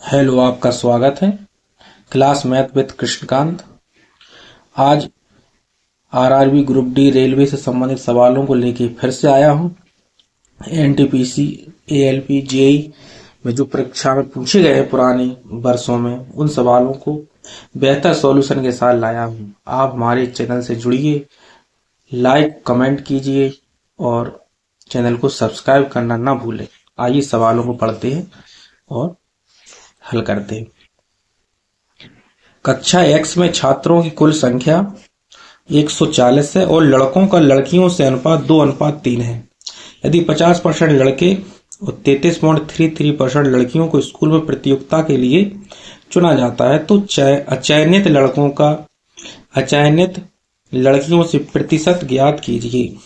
Hello, आपका स्वागत है क्लास मैथ विद कृष्णकांत। आज आरआरबी ग्रुप डी रेलवे से संबंधित सवालों को लेके फिर से आया हूँ। एनटीपीसी, एएलपी, जेई में जो परीक्षा में पूछे गए पुराने वर्षों में, उन सवालों को बेहतर सॉल्यूशन के साथ लाया हूँ। आप हमारे चैनल से जुड़िए, लाइक कमेंट कीजिए और चैनल को सब्सक्राइब करना ना भूलें। आइए सवालों को पढ़ते हैं और हल करते हैं। कक्षा X में छात्रों की कुल संख्या 140 है और लड़कों का लड़कियों से अनुपात 2:3 है। यदि 50% लड़के और 33.33% लड़कियों को स्कूल में प्रतियोगिता के लिए चुना जाता है, तो अचयनित लड़कियों से प्रतिशत ज्ञात कीजिए।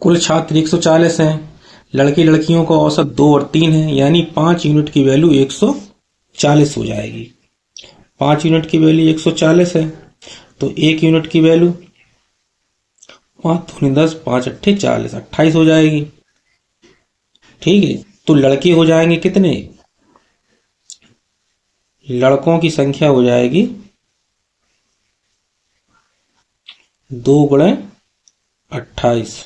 कुल छात्र 140 हैं, लड़के लड़कियों का औसत 2 और 3 है, यानी 5 यूनिट की वैल्यू 140 हो जाएगी। 5 यूनिट की वैल्यू 140 है, तो 1 यूनिट की वैल्यू 5 दूनी 10, 5 अट्ठे 40, 28 हो जाएगी। ठीक है, तो लड़के हो जाएंगे कितने? लड़कों की संख्या हो जाएगी 2 गुणे 28,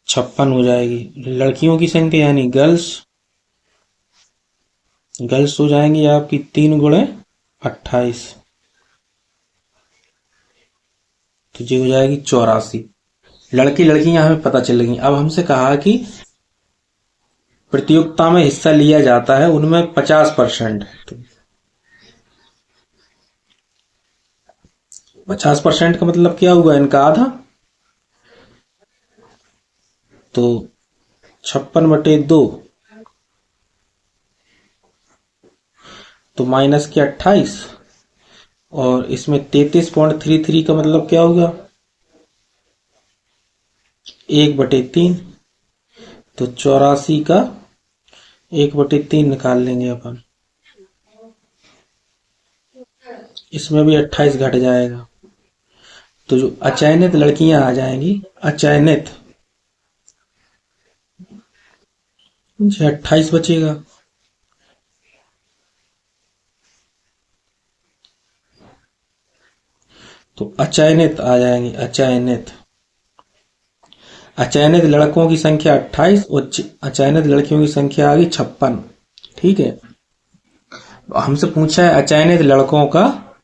56 हो जाएगी। लड़कियों की संख्या यानी गर्ल्स हो जाएंगी आपकी 3 गुणे 28, तो ये हो जाएगी 84। लड़की लड़कियां हमें पता चल गई। अब हमसे कहा कि प्रतियोगिता में हिस्सा लिया जाता है उनमें 50%, तो 50% का मतलब क्या हुआ? इनका आधा, तो 56/2, तो माइनस के 28, और इसमें 33.33 का मतलब क्या होगा? 1/3, तो 84 का 1/3 निकाल लेंगे अपन। इसमें भी 28 घट जाएगा, तो जो अचयनित लड़कियां आ जाएंगी, अचयनित 28 बचेगा। तो अचयनित आ जाएंगे, अचयनित लड़कों की संख्या 28 और अचयनित लड़कियों की संख्या आ गई 56। ठीक है, हमसे पूछा है अचयनित लड़कों का,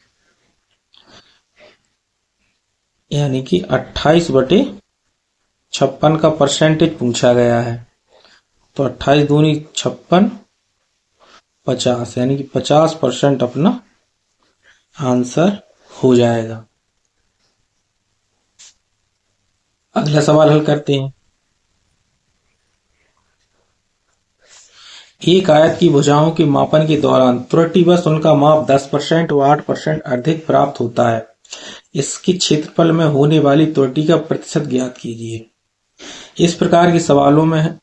यानी कि 28/56 का परसेंटेज पूछा गया है। तो 28 दूनी 56, 50, यानी कि 50% अपना आंसर हो जाएगा। अगला सवाल हल करते हैं। एक आयत की भुजाओं के मापन के दौरान त्रुटिवश उनका माप 10% व 8% अधिक प्राप्त होता है। इसकी क्षेत्रफल में होने वाली त्रुटि का प्रतिशत ज्ञात कीजिए। इस प्रकार के सवालों में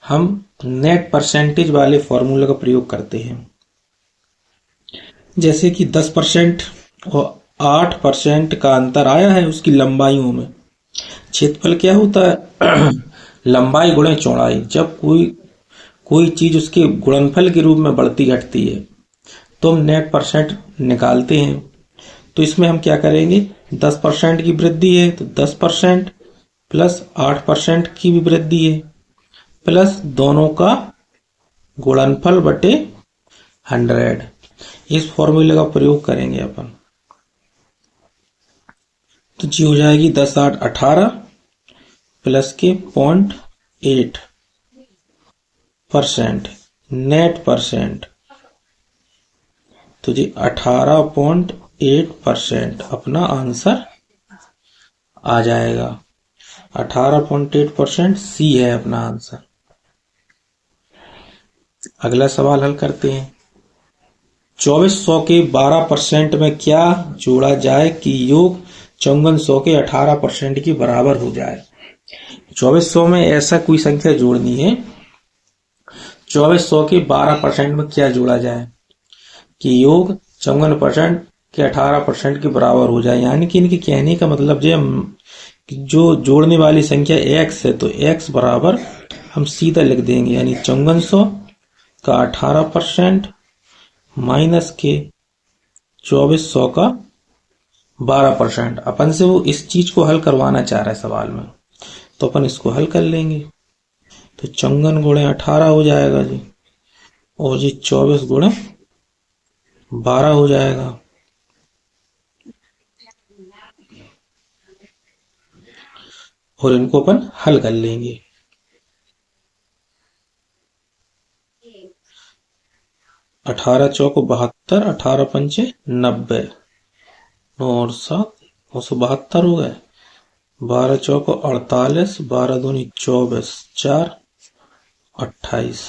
हम नेट परसेंटेज वाले फॉर्मूला का प्रयोग करते हैं। जैसे कि 10% और 8% का अंतर आया है उसकी लंबाइयों में। क्षेत्रफल क्या होता है? लंबाई गुणे चौड़ाई। जब कोई चीज उसके गुणनफल के रूप में बढ़ती घटती है तो हम नेट परसेंट निकालते हैं। तो इसमें हम क्या करेंगे? 10% की वृद्धि है तो 10% प्लस 8% की भी वृद्धि है, प्लस दोनों का गुणनफल बटे 100। इस फॉर्मूले का प्रयोग करेंगे अपन। तो जी हो जाएगी 10 8 18 प्लस के 0.8% नेट परसेंट, तो जी 18.8% अपना आंसर आ जाएगा। 18.8% सी है अपना आंसर। अगला सवाल हल करते हैं। 2400 के 12% में क्या जोड़ा जाए कि योग 5400 के 18% के बराबर हो जाए? 2400 में ऐसा कोई संख्या जोड़नी है। 2400 के 12% में क्या जोड़ा जाए कि योग 54% के 18% के बराबर हो जाए? यानी कि इनके कहने का मतलब जो जोड़ने वाली संख्या x है, तो x बराबर हम सीधा लिख देंगे, यानी 5400 का 18% माइनस के 2400 का 12%। अपन से वो इस चीज को हल करवाना चाह रहा है सवाल में, तो अपन इसको हल कर लेंगे। तो 54 गुणे 18 हो जाएगा जी, और जी 24 गुणे 12 हो जाएगा। और इनको अपन हल कर लेंगे। 18 चौक 72, 18 पंचे 90, 9 और 7 972 हो गए। 12 चौक 48, 12 दूनी 24, 4 28,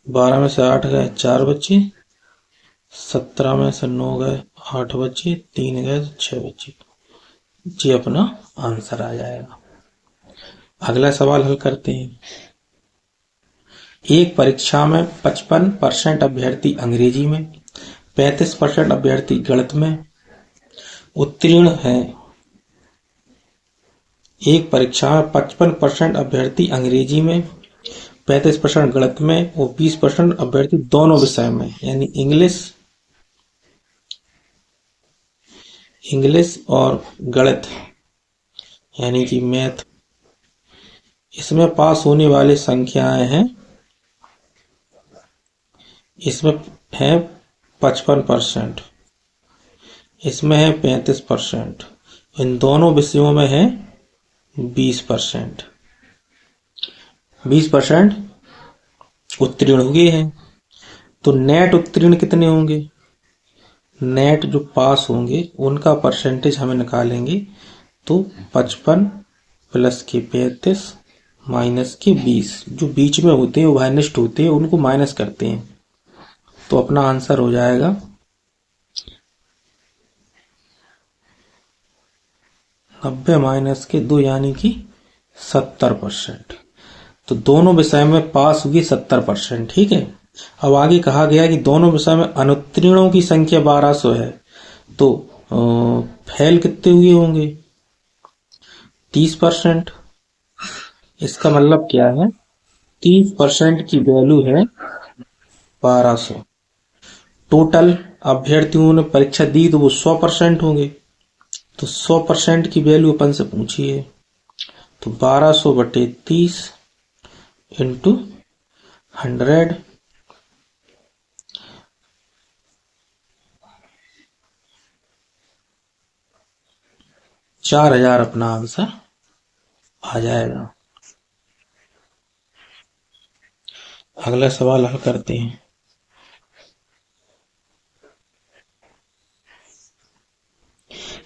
12 में से 8 गए 4 बचे, 17 में से 9 गए 8 बचे, 3 गए 6 बचे। जी अपना आंसर आ जाएगा। अगला सवाल हल करते हैं। एक परीक्षा में 55% अभ्यर्थी अंग्रेजी में, 35% अभ्यर्थी गणित में उत्तीर्ण हैं। एक परीक्षा में 55% अभ्यर्थी अंग्रेजी में, 35% गणित में और 20% अभ्यर्थी दोनों विषय में, यानी इंग्लिश और गणित यानी कि मैथ, इसमें पास होने वाली संख्याएं हैं, इसमें है 55%, इसमें है 35%, इन दोनों विषयों में है 20%। 20% उत्तीर्ण हो गए हैं। तो नेट उत्तीर्ण कितने होंगे? नेट जो पास होंगे उनका परसेंटेज हमें निकालेंगे। तो 55 प्लस के 35 माइनस के 20, जो बीच में होते हैं उभयनिष्ठ होते हैं उनको माइनस करते हैं, तो अपना आंसर हो जाएगा 90 माइनस के 2 यानी कि 70%। तो दोनों विषय में पास हुई 70%। ठीक है। अब आगे कहा गया कि दोनों विषय में अनुत्तीर्णों की संख्या 1200 है, तो फेल कितने हुए होंगे? 30%। इसका मतलब क्या है? 30% की वैल्यू है 1200। टोटल अभ्यर्थियों ने परीक्षा दी तो वो 100% होंगे, तो 100% की वैल्यू अपन से पूछी है, तो 1200 बटे 30 इंटू 100, चार 4000 अपना आंसर आ जाएगा। अगला सवाल हल करते हैं।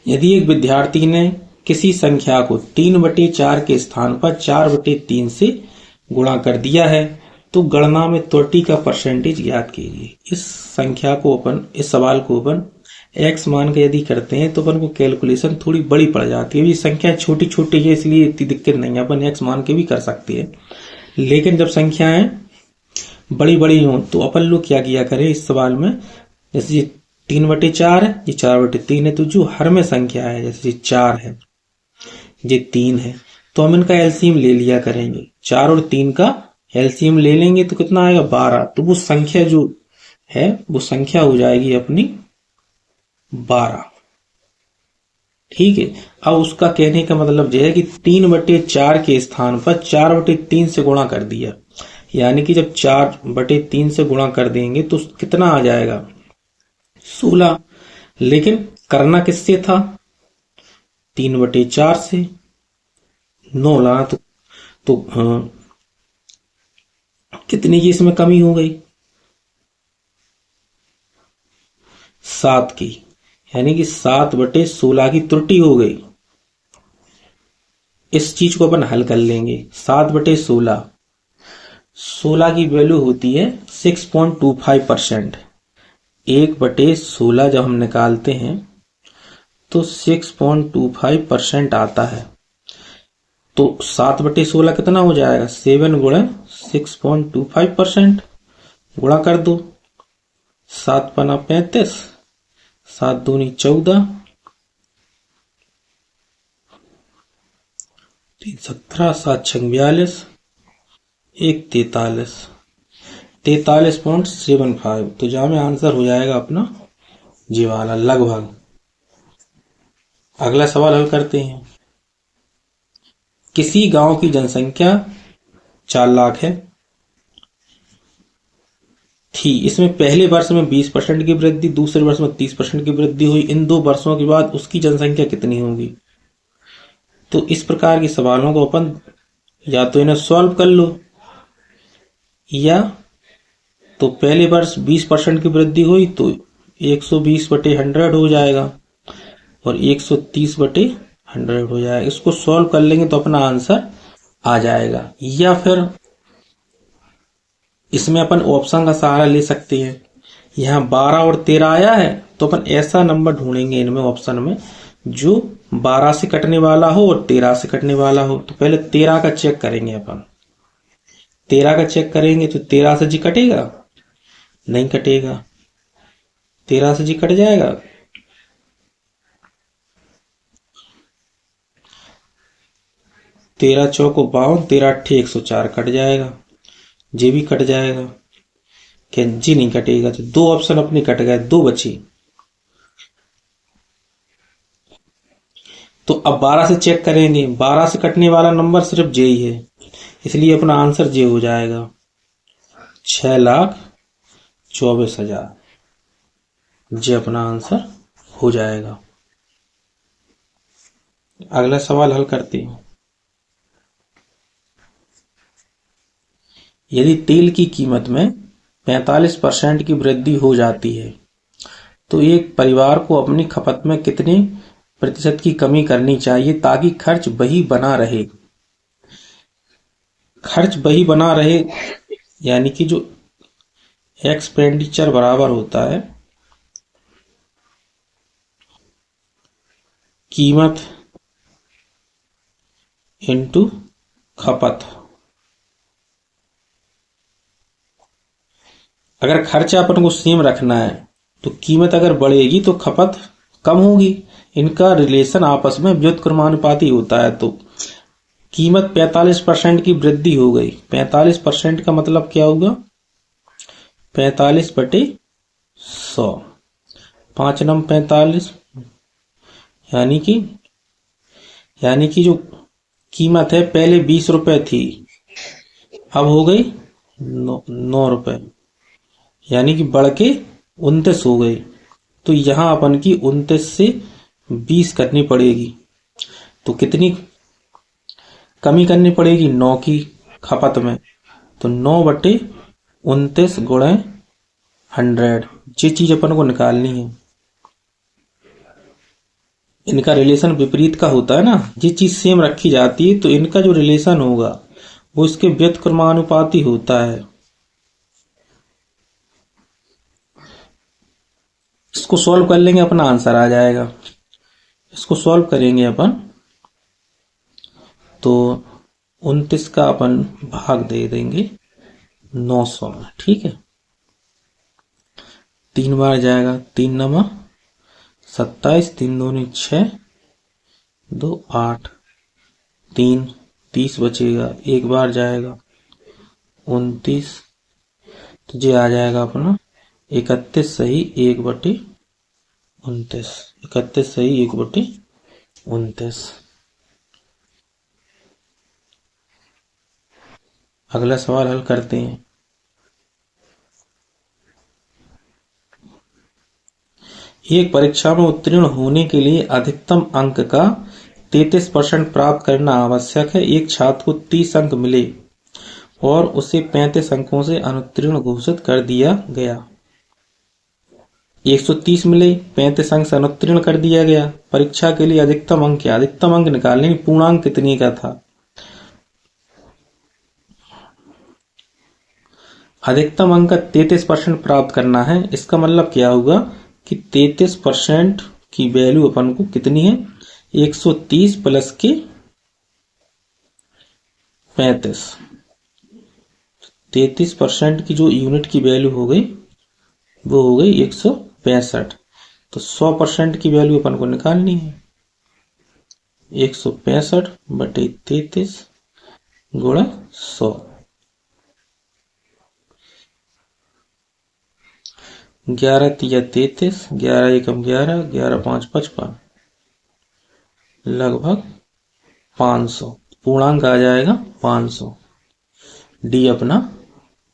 यदि एक विद्यार्थी ने किसी संख्या को 3/4 के स्थान पर 4/3 से गुणा कर दिया है, तो गणना में त्रुटि का परसेंटेज ज्ञात कीजिए। इस सवाल को अपन x मान के यदि करते हैं तो अपन को कैलकुलेशन थोड़ी बड़ी पड़ जाती है। ये संख्या छोटी छोटी है इसलिए इतनी दिक्कत नहीं है, अपन x मान के भी कर सकते हैं। लेकिन जब संख्याएं बड़ी बड़ी हो तो अपन लोग क्या किया करें इस सवाल में, जैसे ये 3/4 है, ये 4/3 है, तो जो हर में संख्या है, जैसे 4 है, ये 3 है, तो हम इनका एलसीएम ले लिया करेंगे। 4 और 3 का एलसीएम ले लेंगे तो कितना आएगा? 12। तो वो संख्या जो है वो संख्या हो जाएगी अपनी 12। ठीक है। अब उसका कहने का मतलब यह है कि 3/4 के स्थान पर 4/3 से गुणा कर दिया, यानी कि जब 4/3 से गुणा कर देंगे तो कितना आ जाएगा? 16। लेकिन करना किससे था? 3/4 से। 9 लाना तो कितनी की इसमें कमी हो गई? 7 की, यानी कि 7/16 की त्रुटि हो गई। इस चीज को अपन हल कर लेंगे। 7/16, 16 की वैल्यू होती है 6.25%। 1/16 जब हम निकालते हैं तो 6.25% आता है। तो 7/16 कितना हो जाएगा? 7 गुणे 6.25%, गुणा कर दो। 7 पना 35, 7 दूनी 14, 3 17, 7 6 42, एक 43.75। तो जहां में आंसर हो जाएगा अपना जी वाला लगभग। अगला सवाल हल करते हैं। किसी गांव की जनसंख्या 4 लाख है थी। इसमें पहले वर्ष में 20% की वृद्धि, दूसरे वर्ष में 30% की वृद्धि हुई। इन 2 वर्षों के बाद उसकी जनसंख्या कितनी होगी? तो इस प्रकार के सवालों को अपन या तो इन्हें सॉल्व कर लो, या तो पहले वर्ष 20% की वृद्धि हुई तो 120/100 हो जाएगा, और 130/100 हो जाएगा। इसको सॉल्व कर लेंगे तो अपना आंसर आ जाएगा। या फिर इसमें अपन ऑप्शन का सहारा ले सकते हैं। यहाँ 12 और 13 आया है तो अपन ऐसा नंबर ढूंढेंगे इनमें ऑप्शन में जो 12 से कटने वाला हो और 13 से कटने वाला हो। तो पहले 13 का चेक करेंगे अपन। 13 का चेक करेंगे तो 13 से जी कटेगा? नहीं कटेगा। 13 से जी कट जाएगा? 13 चौको 52, 13 अट्ठे 104 कट जाएगा। जी भी कट जाएगा। क्या जी नहीं कटेगा? तो 2 ऑप्शन अपने कट गए, 2 बची। तो अब 12 से चेक करेंगे। 12 से कटने वाला नंबर सिर्फ जे ही है, इसलिए अपना आंसर जे हो जाएगा। 6,24,000 जे अपना आंसर हो जाएगा। अगला सवाल हल करते हैं। यदि तेल की कीमत में 45% की वृद्धि हो जाती है तो एक परिवार को अपनी खपत में कितने प्रतिशत की कमी करनी चाहिए ताकि खर्च वही बना रहे? खर्च वही बना रहे यानी कि जो एक्सपेंडिचर बराबर होता है कीमत इनटू खपत। अगर खर्चा अपन को सेम रखना है तो कीमत अगर बढ़ेगी तो खपत कम होगी। इनका रिलेशन आपस में व्युत्क्रमानुपाती होता है। तो कीमत 45% की वृद्धि हो गई। 45% का मतलब क्या होगा? 45/100। 5 नम 45 यानी कि जो कीमत है पहले 20 रुपए थी, अब हो गई 9 रुपए, यानी कि बढ़ के 29 हो गई। तो यहां अपन की 29 से 20 करनी पड़ेगी। तो कितनी कमी करनी पड़ेगी? 9 की खपत में। तो 9/29 गुणे 100, ये चीज अपन को निकालनी है। इनका रिलेशन विपरीत का होता है ना। ये चीज सेम रखी जाती है तो इनका जो रिलेशन होगा वो इसके व्युत्क्रमानुपाती होता है। इसको सॉल्व कर लेंगे अपना आंसर आ जाएगा। इसको सॉल्व करेंगे अपन तो 29 का अपन भाग दे देंगे 900 में। ठीक है, 3 बार जाएगा। 3 नमा 27, 3 दूनी 6, 2 8, 3 30 बचेगा। 1 बार जाएगा 29, तो ये आ जाएगा अपना 31 सही 1/29। 31 सही 1/29। अगला सवाल हल करते हैं। एक परीक्षा में उत्तीर्ण होने के लिए अधिकतम अंक का 33% प्राप्त करना आवश्यक है। एक छात्र को 30 अंक मिले और उसे 35 अंकों से अनुत्तीर्ण घोषित कर दिया गया। 130 मिले, 35 अंक से अनुत्तीर्ण कर दिया गया। परीक्षा के लिए अधिकतम अंक क्या? अधिकतम अंक निकालने की पूर्णांक कितने का था? अधिकतम अंक का 33% प्राप्त करना है। इसका मतलब क्या होगा कि 33% की वैल्यू अपन को कितनी है? 130 प्लस के 35। 33% की जो यूनिट की वैल्यू हो गई वो हो गई 165। तो 100% की वैल्यू अपन को निकालनी है। 165/33 गुणा 100। 11 तिया 33, 11 एकम 11, 11 5 55, लगभग 500। पूर्णांक आ जाएगा 500। डी अपना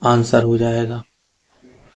आंसर हो जाएगा।